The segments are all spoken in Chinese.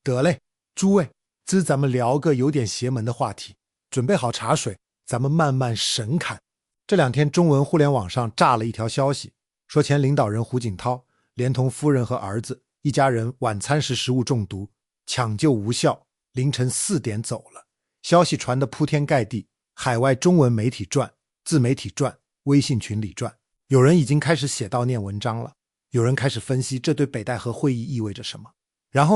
得嘞，诸位，今儿咱们聊个有点邪门的话题，准备好茶水，咱们慢慢神侃。这两天中文互联网上炸了一条消息，说前领导人胡锦涛连同夫人和儿子一家人晚餐时食物中毒，抢救无效，凌晨4点走了。消息传得铺天盖地，海外中文媒体转、自媒体转、微信群里转，有人已经开始写悼念文章了，有人开始分析这对北戴河会议意味着什么。然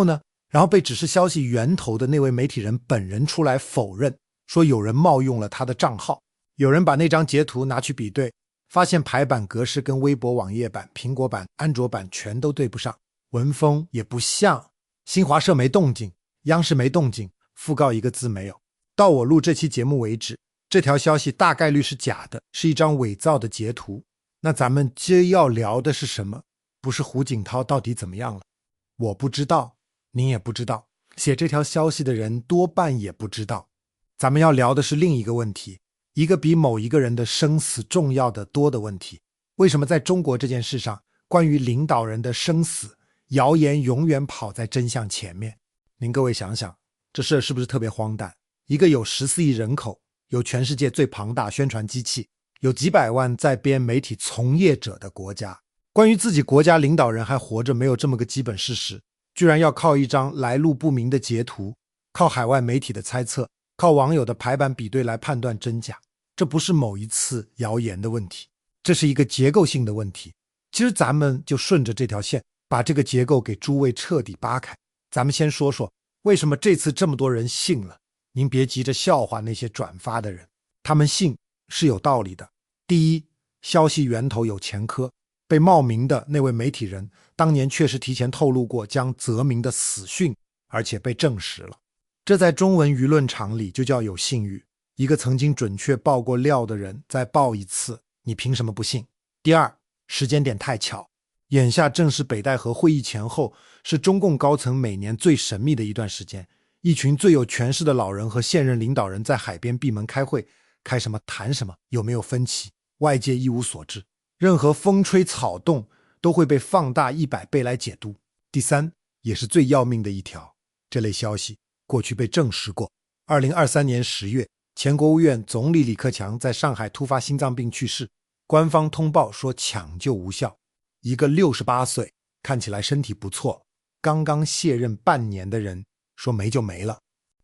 后被指是消息源头的那位媒体人本人出来否认，说有人冒用了他的账号。有人把那张截图拿去比对，发现排版格式跟微博网页版、苹果版、安卓版全都对不上，文风也不像。新华社没动静，央视没动静，讣告一个字没有。到我录这期节目为止，这条消息大概率是假的，是一张伪造的截图。那咱们接要聊的是什么？不是胡锦涛到底怎么样了？我不知道，您也不知道，写这条消息的人多半也不知道。咱们要聊的是另一个问题，一个比某一个人的生死重要的多的问题。为什么在中国这件事上，关于领导人的生死，谣言永远跑在真相前面？您各位想想，这事是不是特别荒诞？一个有14亿人口，有全世界最庞大宣传机器，有几百万在编媒体从业者的国家，关于自己国家领导人还活着没有这么个基本事实，居然要靠一张来路不明的截图，靠海外媒体的猜测，靠网友的排版比对来判断真假。这不是某一次谣言的问题，这是一个结构性的问题。其实咱们就顺着这条线，把这个结构给诸位彻底扒开。咱们先说说为什么这次这么多人信了。您别急着笑话那些转发的人，他们信是有道理的。第一，消息源头有前科，被冒名的那位媒体人当年确实提前透露过将泽民的死讯，而且被证实了。这在中文舆论场里就叫有信誉，一个曾经准确爆过料的人再爆一次，你凭什么不信？第二，时间点太巧，眼下正是北戴河会议前后，是中共高层每年最神秘的一段时间，一群最有权势的老人和现任领导人在海边闭门开会，开什么谈什么，有没有分歧，外界一无所知，任何风吹草动都会被放大100倍来解读。第三，也是最要命的一条，这类消息过去被证实过。2023年10月，前国务院总理李克强在上海突发心脏病去世，官方通报说抢救无效。一个68岁，看起来身体不错，刚刚卸任半年的人说没就没了。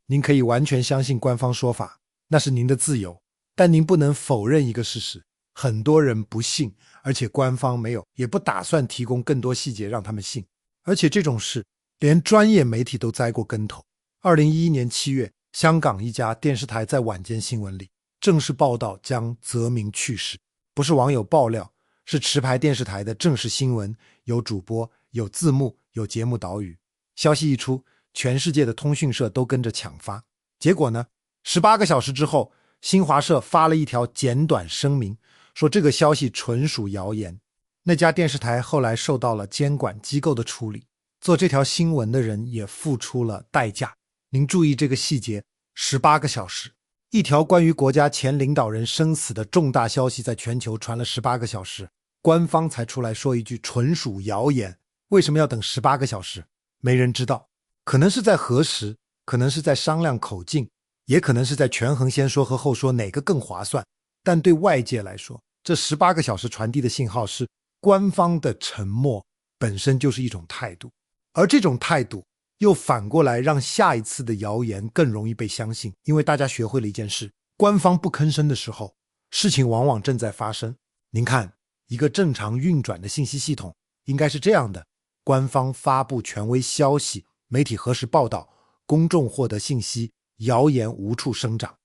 您可以完全相信官方说法，那是您的自由，但您不能否认一个事实，很多人不信，而且官方没有，也不打算提供更多细节让他们信。而且这种事连专业媒体都栽过跟头。2011年7月，香港一家电视台在晚间新闻里正式报道将泽民去世，不是网友爆料，是持牌电视台的正式新闻，有主播，有字幕，有节目导语。消息一出，全世界的通讯社都跟着抢发。结果呢，18个小时之后，新华社发了一条简短声明，说这个消息纯属谣言。那家电视台后来受到了监管机构的处理，做这条新闻的人也付出了代价。您注意这个细节，18个小时，一条关于国家前领导人生死的重大消息在全球传了18个小时，官方才出来说一句纯属谣言。为什么要等18个小时？没人知道，可能是在核实，可能是在商量口径，也可能是在权衡先说和后说哪个更划算。但对外界来说，这18个小时传递的信号是官方的沉默本身就是一种态度，而这种态度又反过来让下一次的谣言更容易被相信。因为大家学会了一件事，官方不吭声的时候，事情往往正在发生。您看，一个正常运转的信息系统应该是这样的，官方发布权威消息，媒体核实报道，公众获得信息，谣言无处生长。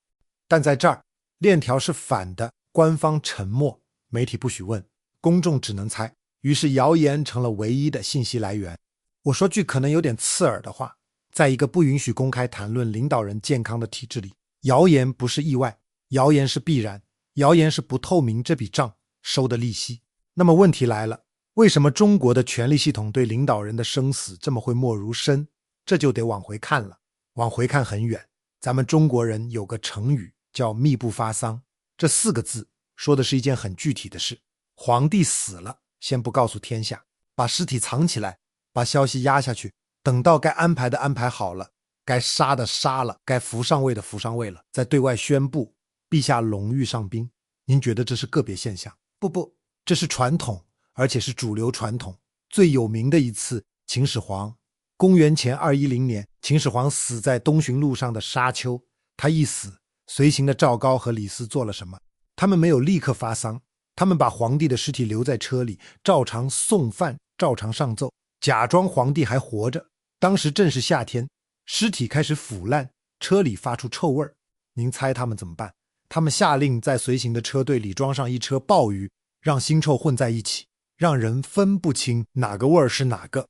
但在这儿，链条是反的，官方沉默，媒体不许问，公众只能猜，于是谣言成了唯一的信息来源。我说句可能有点刺耳的话，在一个不允许公开谈论领导人健康的体制里，谣言不是意外，谣言是必然，谣言是不透明这笔账收的利息。那么问题来了，为什么中国的权力系统对领导人的生死这么讳莫如深？这就得往回看了，往回看很远。咱们中国人有个成语叫密不发丧，这4个字说的是一件很具体的事。皇帝死了，先不告诉天下，把尸体藏起来，把消息压下去，等到该安排的安排好了，该杀的杀了，该扶上位的扶上位了，再对外宣布陛下龙谕上宾。您觉得这是个别现象？不，这是传统，而且是主流传统。最有名的一次，秦始皇，公元前210年，秦始皇死在东巡路上的沙丘。他一死，随行的赵高和李斯做了什么？他们没有立刻发丧，他们把皇帝的尸体留在车里，照常送饭，照常上奏，假装皇帝还活着。当时正是夏天，尸体开始腐烂，车里发出臭味。您猜他们怎么办？他们下令在随行的车队里装上一车鲍鱼，让腥臭混在一起，让人分不清哪个味儿是哪个。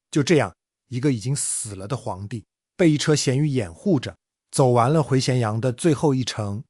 就这样，一个已经死了的皇帝被一车咸鱼掩护着，走完了回咸阳的最后一程。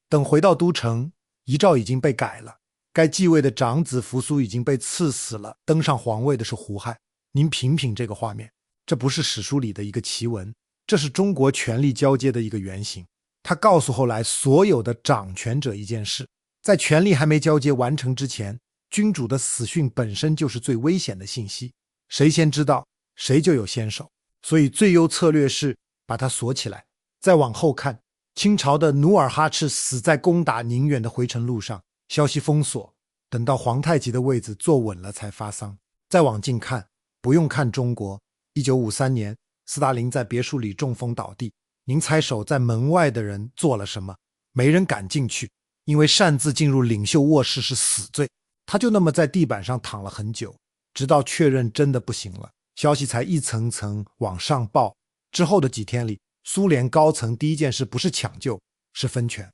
等回到都城，遗诏已经被改了，该继位的长子扶苏已经被赐死了，登上皇位的是胡亥。您品品这个画面，这不是史书里的一个奇闻，这是中国权力交接的一个原型。他告诉后来所有的掌权者一件事，在权力还没交接完成之前，君主的死讯本身就是最危险的信息，谁先知道谁就有先手，所以最优策略是把它锁起来。再往后看，清朝的努尔哈赤死在攻打宁远的回程路上，消息封锁，等到皇太极的位子坐稳了才发丧。再往近看，不用看中国，1953年斯大林在别墅里中风倒地，您猜守在门外的人做了什么？没人敢进去，因为擅自进入领袖卧室是死罪。他就那么在地板上躺了很久，直到确认真的不行了，消息才一层层往上报。之后的几天里，苏联高层第一件事不是抢救，是分权。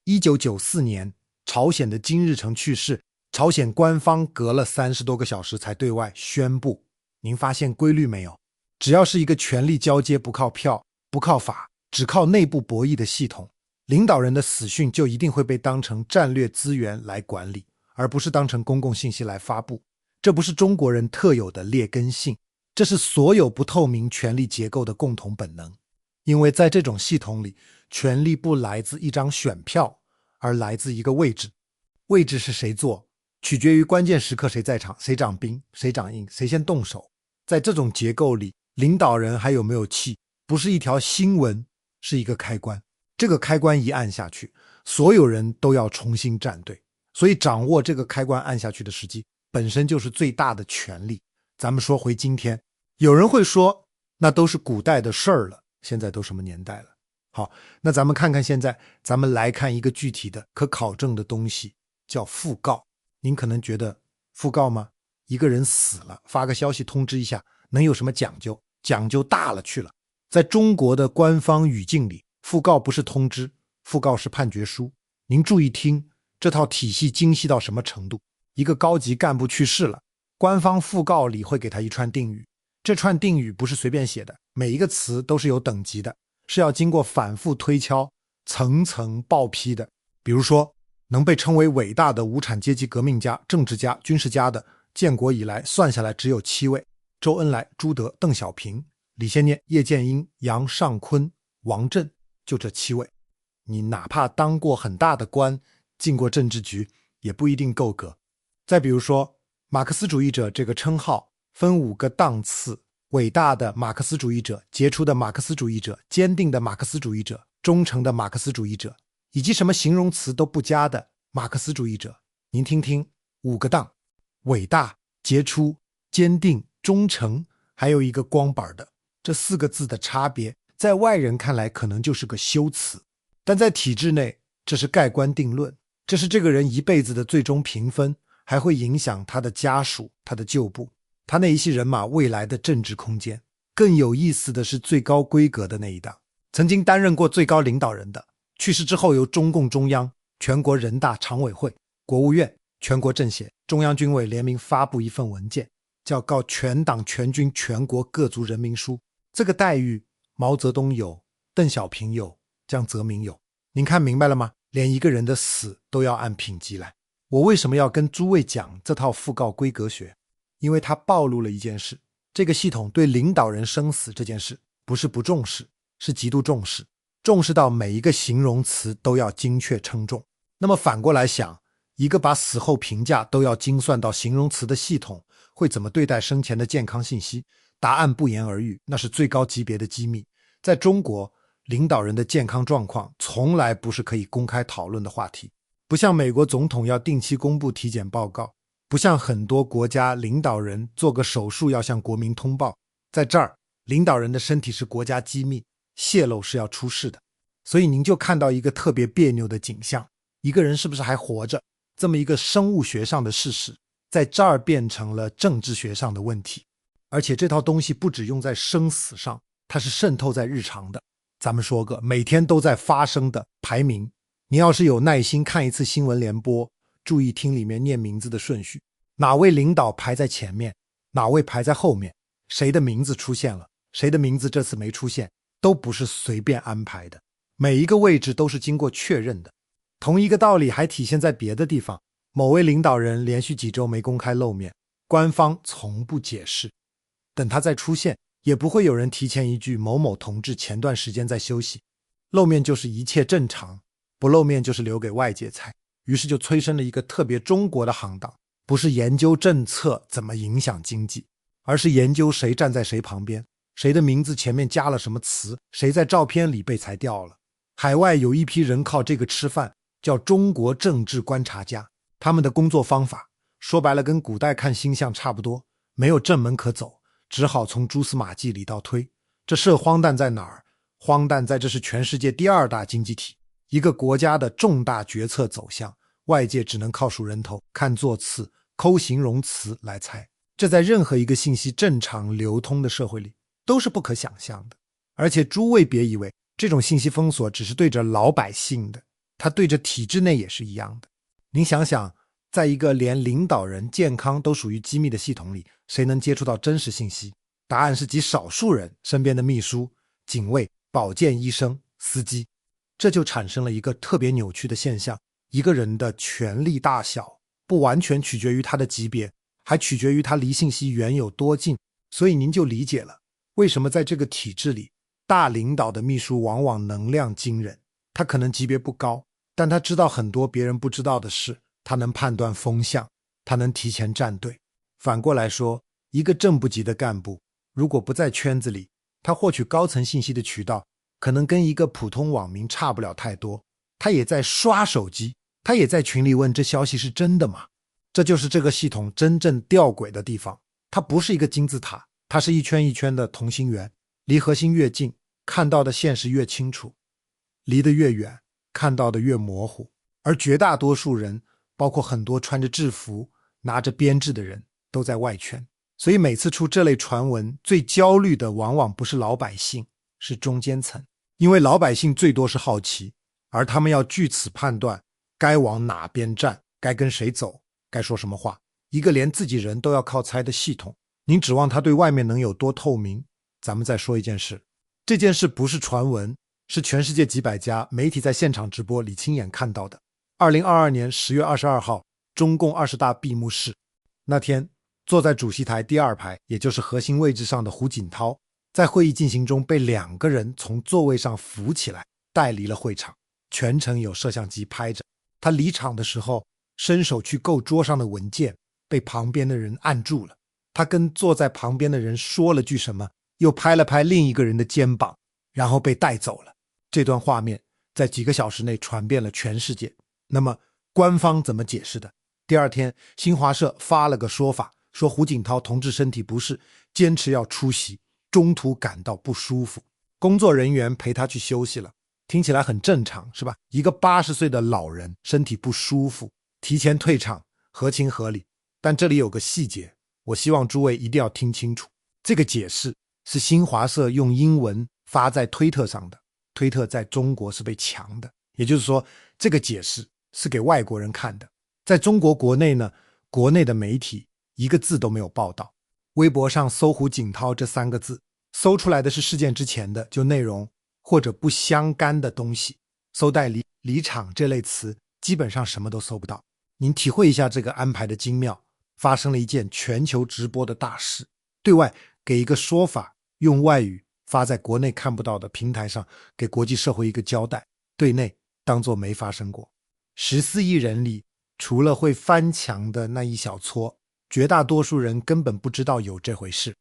1994年，朝鲜的金日成去世，朝鲜官方隔了30多个小时才对外宣布。您发现规律没有？只要是一个权力交接不靠票、不靠法，只靠内部博弈的系统，领导人的死讯就一定会被当成战略资源来管理，而不是当成公共信息来发布。这不是中国人特有的劣根性，这是所有不透明权力结构的共同本能。因为在这种系统里，权力不来自一张选票，而来自一个位置。位置是谁坐，取决于关键时刻谁在场，谁掌兵，谁掌印，谁先动手。在这种结构里，领导人还有没有气，不是一条新闻，是一个开关。这个开关一按下去，所有人都要重新站队。所以掌握这个开关按下去的时机，本身就是最大的权力。咱们说回今天，有人会说，那都是古代的事儿了，现在都什么年代了？好，那咱们看看现在，咱们来看一个具体的可考证的东西，叫讣告。您可能觉得讣告吗？一个人死了，发个消息通知一下，能有什么讲究？讲究大了去了。在中国的官方语境里，讣告不是通知，讣告是判决书。您注意听，这套体系精细到什么程度？一个高级干部去世了，官方讣告里会给他一串定语，这串定语不是随便写的，每一个词都是有等级的，是要经过反复推敲、层层报批的。比如说，能被称为伟大的无产阶级革命家、政治家、军事家的，建国以来算下来只有7位：周恩来、朱德、邓小平、李先念、叶剑英、杨尚昆、王震，就这7位。你哪怕当过很大的官，进过政治局，也不一定够格。再比如说，马克思主义者这个称号分5个档次：伟大的马克思主义者、杰出的马克思主义者、坚定的马克思主义者、忠诚的马克思主义者，以及什么形容词都不加的马克思主义者。您听听，5个档：伟大、杰出、坚定、忠诚，还有一个光板的。这4个字的差别，在外人看来可能就是个修辞，但在体制内，这是盖棺定论，这是这个人一辈子的最终评分，还会影响他的家属、他的旧部，他那一系人马未来的政治空间。更有意思的是最高规格的那一档，曾经担任过最高领导人的，去世之后由中共中央、全国人大常委会、国务院、全国政协、中央军委联名发布一份文件，叫告全党全军全国各族人民书。这个待遇毛泽东有，邓小平有，江泽民有。您看明白了吗？连一个人的死都要按品级来。我为什么要跟诸位讲这套讣告规格学？因为它暴露了一件事，这个系统对领导人生死这件事不是不重视，是极度重视，重视到每一个形容词都要精确称重。那么反过来想，一个把死后评价都要精算到形容词的系统，会怎么对待生前的健康信息？答案不言而喻，那是最高级别的机密。在中国，领导人的健康状况从来不是可以公开讨论的话题，不像美国总统要定期公布体检报告，不像很多国家领导人做个手术要向国民通报。在这儿，领导人的身体是国家机密，泄露是要出事的。所以您就看到一个特别别扭的景象，一个人是不是还活着，这么一个生物学上的事实，在这儿变成了政治学上的问题。而且这套东西不只用在生死上，它是渗透在日常的。咱们说个每天都在发生的排名，你要是有耐心看一次新闻联播，注意听里面念名字的顺序，哪位领导排在前面，哪位排在后面，谁的名字出现了，谁的名字这次没出现，都不是随便安排的，每一个位置都是经过确认的。同一个道理还体现在别的地方，某位领导人连续几周没公开露面，官方从不解释，等他再出现，也不会有人提前一句某某同志前段时间在休息，露面就是一切正常，不露面就是留给外界猜。于是就催生了一个特别中国的行当，不是研究政策怎么影响经济，而是研究谁站在谁旁边，谁的名字前面加了什么词，谁在照片里被裁掉了。海外有一批人靠这个吃饭，叫中国政治观察家，他们的工作方法说白了跟古代看星象差不多，没有正门可走，只好从蛛丝马迹里倒推。这事荒诞在哪儿？荒诞在这是全世界第2大经济体，一个国家的重大决策走向，外界只能靠数人头，看座次，抠形容词来猜。这在任何一个信息正常流通的社会里都是不可想象的。而且诸位别以为这种信息封锁只是对着老百姓的，它对着体制内也是一样的。您想想，在一个连领导人健康都属于机密的系统里，谁能接触到真实信息？答案是极少数人身边的秘书、警卫、保健医生、司机。这就产生了一个特别扭曲的现象，一个人的权力大小不完全取决于他的级别，还取决于他离信息源有多近。所以您就理解了为什么在这个体制里，大领导的秘书往往能量惊人。他可能级别不高，但他知道很多别人不知道的事，他能判断风向，他能提前站队。反过来说，一个正部级的干部如果不在圈子里，他获取高层信息的渠道可能跟一个普通网民差不了太多。他也在刷手机，他也在群里问这消息是真的吗？这就是这个系统真正吊诡的地方，它不是一个金字塔，它是一圈一圈的同心圆，离核心越近，看到的现实越清楚，离得越远，看到的越模糊。而绝大多数人，包括很多穿着制服拿着编制的人，都在外圈。所以每次出这类传闻，最焦虑的往往不是老百姓，是中间层。因为老百姓最多是好奇，而他们要据此判断该往哪边站，该跟谁走，该说什么话。一个连自己人都要靠猜的系统，您指望他对外面能有多透明？咱们再说一件事，这件事不是传闻，是全世界几百家媒体在现场直播里亲眼看到的。2022年10月22号，中共20大闭幕式那天，坐在主席台第2排，也就是核心位置上的胡锦涛，在会议进行中被2个人从座位上扶起来，带离了会场，全程有摄像机拍着。他离场的时候，伸手去够桌上的文件，被旁边的人按住了。他跟坐在旁边的人说了句什么，又拍了拍另一个人的肩膀，然后被带走了。这段画面在几个小时内传遍了全世界。那么官方怎么解释的？第2天，新华社发了个说法，说胡锦涛同志身体不适，坚持要出席，中途感到不舒服，工作人员陪他去休息了。听起来很正常，是吧？一个80岁的老人身体不舒服，提前退场，合情合理。但这里有个细节，我希望诸位一定要听清楚。这个解释是新华社用英文发在推特上的，推特在中国是被强的，也就是说这个解释是给外国人看的。在中国国内呢，国内的媒体一个字都没有报道。微博上搜胡锦涛这3个字，搜出来的是事件之前的就内容或者不相干的东西，搜带离场这类词基本上什么都搜不到。您体会一下这个安排的精妙，发生了一件全球直播的大事，对外给一个说法，用外语发在国内看不到的平台上，给国际社会一个交代，对内当作没发生过。14亿人里，除了会翻墙的那一小撮，绝大多数人根本不知道有这回事。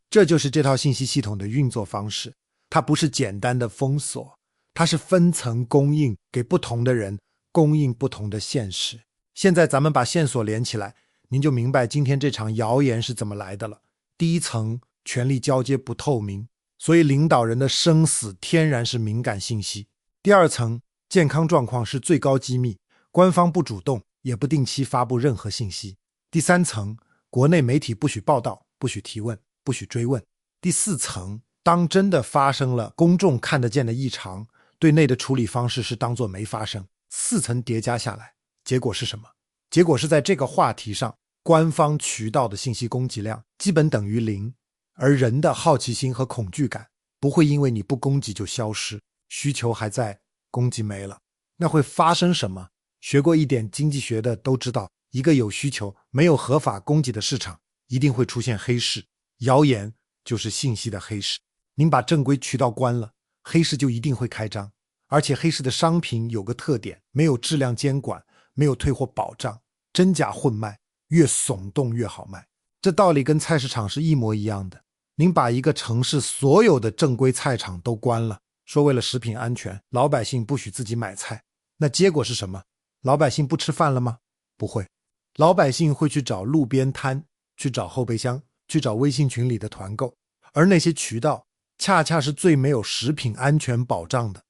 这就是这套信息系统的运作方式，它不是简单的封锁，它是分层供应给不同的人，供应不同的现实。现在咱们把线索连起来，您就明白今天这场谣言是怎么来的了。第一层，权力交接不透明，所以领导人的生死天然是敏感信息。第二层，健康状况是最高机密，官方不主动，也不定期发布任何信息。第三层，国内媒体不许报道，不许提问，不许追问。第四层，当真的发生了公众看得见的异常，对内的处理方式是当作没发生。4层叠加下来，结果是什么？结果是在这个话题上，官方渠道的信息供给量基本等于0，而人的好奇心和恐惧感不会因为你不供给就消失，需求还在，供给没了，那会发生什么？学过一点经济学的都知道，一个有需求没有合法供给的市场，一定会出现黑市。谣言就是信息的黑市，您把正规渠道关了，黑市就一定会开张。而且黑市的商品有个特点，没有质量监管，没有退货保障，真假混卖，越耸动越好卖。这道理跟菜市场是一模一样的。您把一个城市所有的正规菜场都关了，说为了食品安全，老百姓不许自己买菜，那结果是什么？老百姓不吃饭了吗？不会，老百姓会去找路边摊，去找后备箱，去找微信群里的团购，而那些渠道恰恰是最没有食品安全保障的。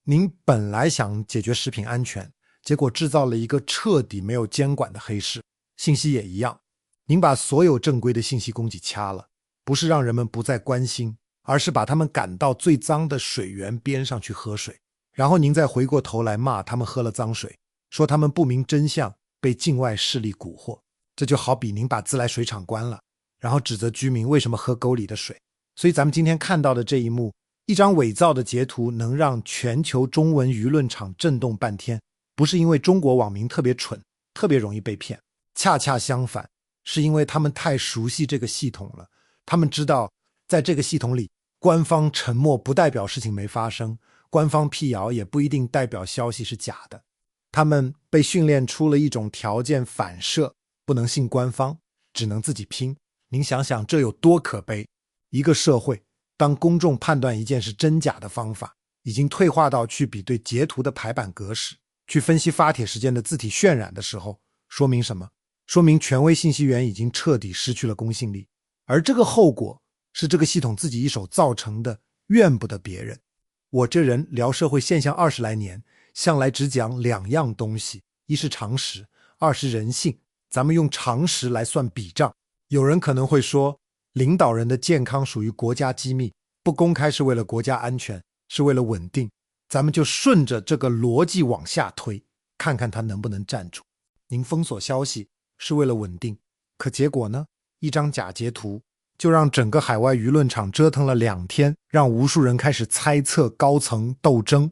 您本来想解决食品安全，结果制造了一个彻底没有监管的黑市。信息也一样，您把所有正规的信息供给掐了，不是让人们不再关心，而是把他们赶到最脏的水源边上去喝水，然后您再回过头来骂他们喝了脏水，说他们不明真相，被境外势力蛊惑。这就好比您把自来水厂关了，然后指责居民为什么喝沟里的水。所以咱们今天看到的这一幕，一张伪造的截图能让全球中文舆论场震动半天，不是因为中国网民特别蠢，特别容易被骗，恰恰相反，是因为他们太熟悉这个系统了。他们知道在这个系统里，官方沉默不代表事情没发生，官方辟谣也不一定代表消息是假的。他们被训练出了一种条件反射，不能信官方，只能自己拼。您想想这有多可悲。一个社会当公众判断一件是真假的方法已经退化到去比对截图的排版格式，去分析发帖时间的字体渲染的时候，说明什么？说明权威信息源已经彻底失去了公信力，而这个后果是这个系统自己一手造成的，怨不得别人。我这人聊社会现象20来年，向来只讲2样东西，一是常识，二是人性。咱们用常识来算笔账。有人可能会说，领导人的健康属于国家机密，不公开是为了国家安全，是为了稳定。咱们就顺着这个逻辑往下推，看看他能不能站住。您封锁消息是为了稳定，可结果呢？一张假截图就让整个海外舆论场折腾了2天，让无数人开始猜测高层斗争，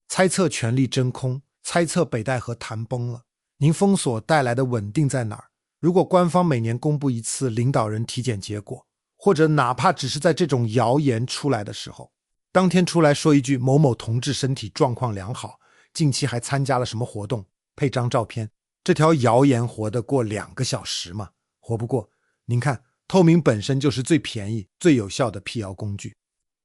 猜测权力真空，猜测北戴河谈崩了。您封锁带来的稳定在哪儿？如果官方每年公布一次领导人体检结果，或者哪怕只是在这种谣言出来的时候，当天出来说一句某某同志身体状况良好，近期还参加了什么活动，配张照片，这条谣言活得过2个小时吗？活不过。您看，透明本身就是最便宜最有效的辟谣工具，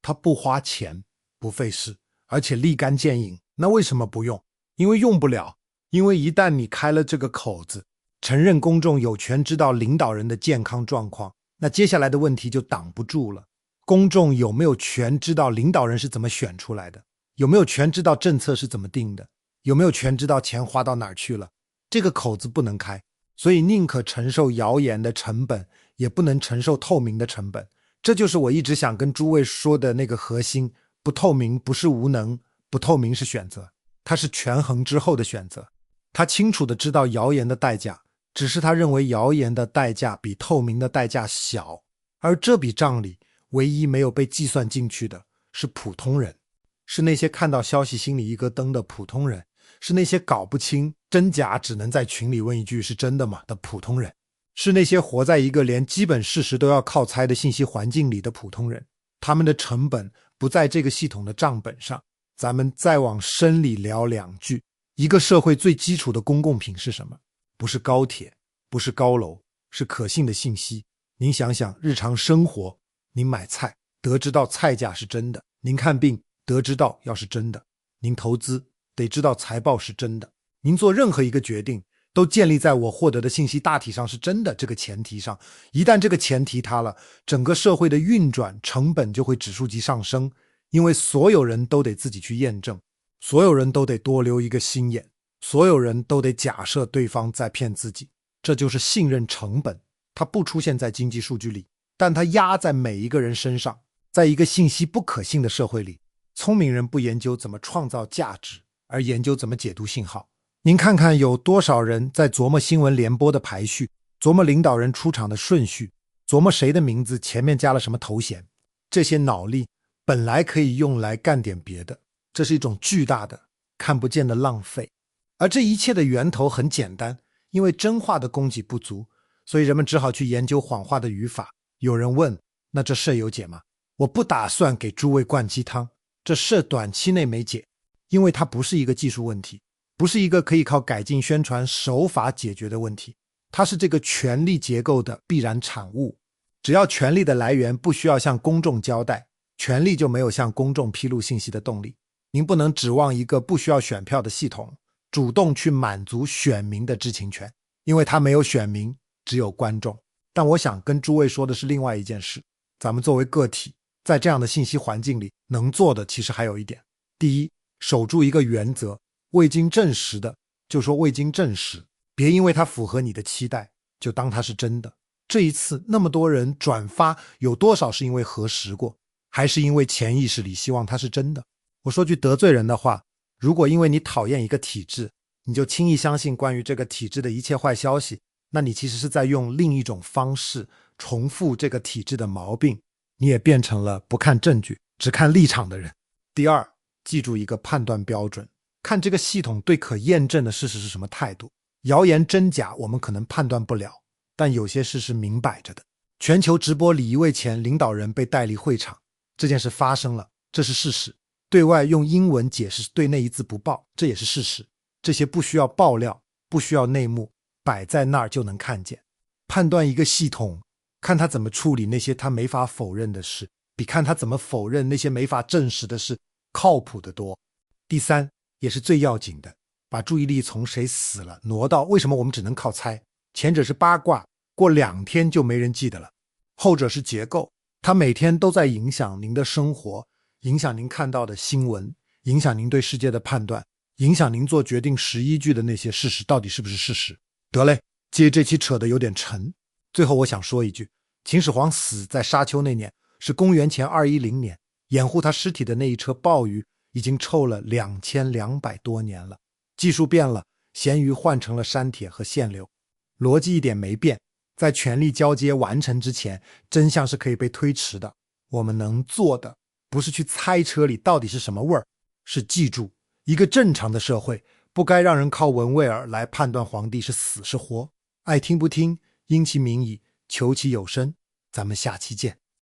它不花钱，不费事，而且立竿见影。那为什么不用？因为用不了。因为一旦你开了这个口子，承认公众有权知道领导人的健康状况，那接下来的问题就挡不住了。公众有没有权知道领导人是怎么选出来的？有没有权知道政策是怎么定的？有没有权知道钱花到哪儿去了？这个口子不能开，所以宁可承受谣言的成本，也不能承受透明的成本。这就是我一直想跟诸位说的那个核心，不透明不是无能，不透明是选择，它是权衡之后的选择。他清楚地知道谣言的代价，只是他认为谣言的代价比透明的代价小，而这笔账里唯一没有被计算进去的是普通人，是那些看到消息心里一咯噔的普通人，是那些搞不清真假只能在群里问一句是真的吗的普通人，是那些活在一个连基本事实都要靠猜的信息环境里的普通人。他们的成本不在这个系统的账本上。咱们再往深里聊2句。一个社会最基础的公共品是什么？不是高铁，不是高楼，是可信的信息。您想想日常生活，您买菜，得知道菜价是真的；您看病，得知道药是真的；您投资，得知道财报是真的；您做任何一个决定，都建立在我获得的信息大体上是真的这个前提上。一旦这个前提塌了，整个社会的运转成本就会指数级上升，因为所有人都得自己去验证，所有人都得多留一个心眼，所有人都得假设对方在骗自己。这就是信任成本，它不出现在经济数据里，但它压在每一个人身上。在一个信息不可信的社会里，聪明人不研究怎么创造价值，而研究怎么解读信号。您看看有多少人在琢磨新闻联播的排序，琢磨领导人出场的顺序，琢磨谁的名字前面加了什么头衔。这些脑力本来可以用来干点别的，这是一种巨大的看不见的浪费。而这一切的源头很简单，因为真话的供给不足，所以人们只好去研究谎话的语法。有人问，那这事有解吗？我不打算给诸位灌鸡汤，这事短期内没解，因为它不是一个技术问题，不是一个可以靠改进宣传手法解决的问题，它是这个权力结构的必然产物。只要权力的来源不需要向公众交代，权力就没有向公众披露信息的动力。您不能指望一个不需要选票的系统主动去满足选民的知情权，因为它没有选民，只有观众。但我想跟诸位说的是另外一件事，咱们作为个体，在这样的信息环境里能做的其实还有一点。第一，守住一个原则，未经证实的就说未经证实，别因为它符合你的期待就当它是真的。这一次那么多人转发，有多少是因为核实过，还是因为潜意识里希望它是真的？我说句得罪人的话，如果因为你讨厌一个体制，你就轻易相信关于这个体制的一切坏消息，那你其实是在用另一种方式重复这个体制的毛病，你也变成了不看证据只看立场的人。第二，记住一个判断标准，看这个系统对可验证的事实是什么态度。谣言真假我们可能判断不了，但有些事是明摆着的。全球直播礼仪位前领导人被带离会场，这件事发生了，这是事实。对外用英文解释对内一字不报，这也是事实。这些不需要爆料，不需要内幕，摆在那儿就能看见。判断一个系统，看他怎么处理那些他没法否认的事，比看他怎么否认那些没法证实的事靠谱得多。第三，也是最要紧的，把注意力从谁死了挪到为什么我们只能靠猜。前者是八卦，过2天就没人记得了；后者是结构，它每天都在影响您的生活，影响您看到的新闻，影响您对世界的判断，影响您做决定时依据的那些事实到底是不是事实。得嘞，接这期扯得有点沉。最后我想说一句，秦始皇死在沙丘那年是公元前210年，掩护他尸体的那一车鲍鱼已经臭了2200多年了。技术变了，咸鱼换成了山铁和限流，逻辑一点没变。在权力交接完成之前，真相是可以被推迟的。我们能做的不是去猜车里到底是什么味儿，是记住一个正常的社会不该让人靠闻味儿来判断皇帝是死是活。爱听不听，因其名矣，求其有声。咱们下期见。